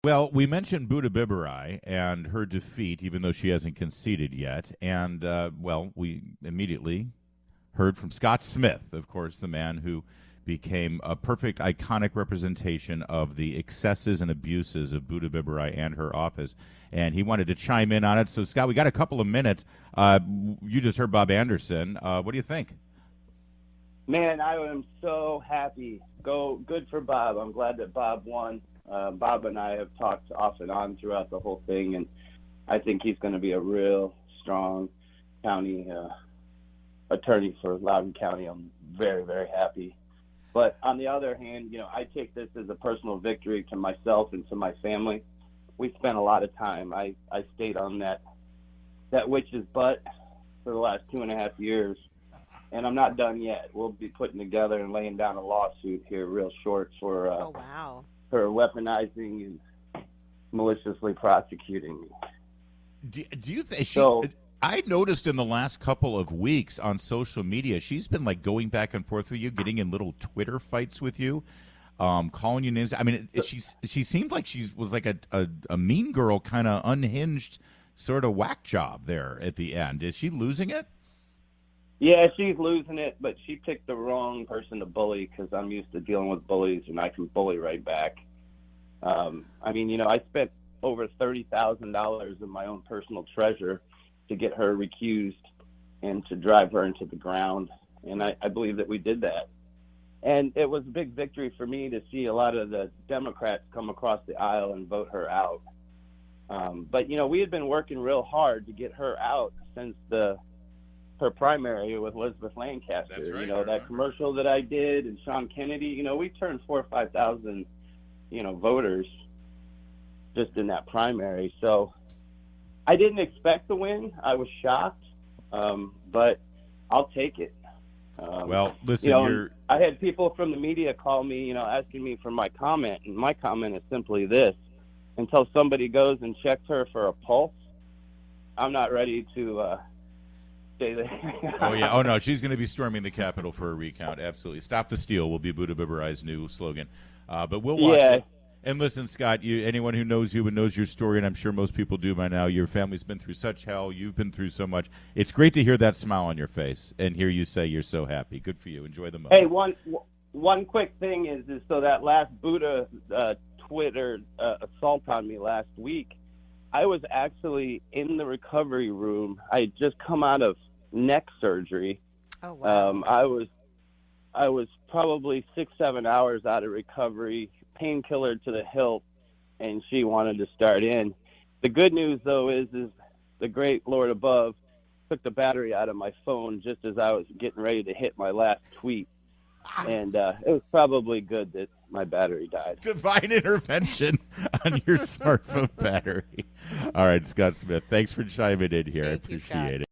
Well, we mentioned Buddha Bibarai and her defeat, even though she hasn't conceded yet. And, well, we immediately heard from Scott Smith, of course, the man who became a perfect iconic representation of the excesses and abuses of Buddha Bibarai and her office. And he wanted to chime in on it. So, Scott, we got a couple of minutes. You just heard Bob Anderson. What do you think? Man, I am so happy. Good for Bob. I'm glad that Bob won. Bob and I have talked off and on throughout the whole thing, and I think he's going to be a real strong county attorney for Loudoun County. I'm very, very happy. But on the other hand, I take this as a personal victory to myself and to my family. We spent a lot of time. I stayed on that witch's butt for the last 2.5 years, and I'm not done yet. We'll be putting together and laying down a lawsuit here real short for Oh, wow. for weaponizing and maliciously prosecuting me. Do you think So, I noticed in the last couple of weeks on social media, she's been like going back and forth with you, getting in little Twitter fights with you, calling you names. I mean, she seemed like she was like a mean girl, kind of unhinged sort of whack job there at the end. Is she losing it? yeah, she's losing it, but she picked the wrong person to bully because I'm used to dealing with bullies and I can bully right back. I spent over $30,000 of my own personal treasure to get her recused and to drive her into the ground. And I believe that we did that. And it was a big victory for me to see a lot of the Democrats come across the aisle and vote her out. But we had been working real hard to get her out since her primary with Elizabeth Lancaster. That's right, That commercial that I did and Sean Kennedy, we turned 4,000 or 5,000, voters just in that primary. So I didn't expect to win. I was shocked, but I'll take it. Well, listen, I had people from the media call me, asking me for my comment, and my comment is simply this: until somebody goes and checks her for a pulse, I'm not ready to say that. Oh yeah. Oh no, she's going to be storming the Capitol for a recount. Absolutely. Stop the steal will be Buddha Bibarai's new slogan. But we'll watch it. And listen, Scott, anyone who knows you and knows your story, and I'm sure most people do by now, your family's been through such hell. You've been through so much. It's great to hear that smile on your face and hear you say you're so happy. Good for you. Enjoy the moment. Hey, one quick thing is so that last Buddha Twitter assault on me last week, I was actually in the recovery room. I had just come out of neck surgery. Oh, wow. I was probably 6-7 hours out of recovery, painkiller to the hilt, and she wanted to start in. The good news, though, is the great Lord above took the battery out of my phone just as I was getting ready to hit my last tweet. And it was probably good that my battery died. Divine intervention on your smartphone battery. All right, Scott Smith, thanks for chiming in here. I Thank you, appreciate Scott. it.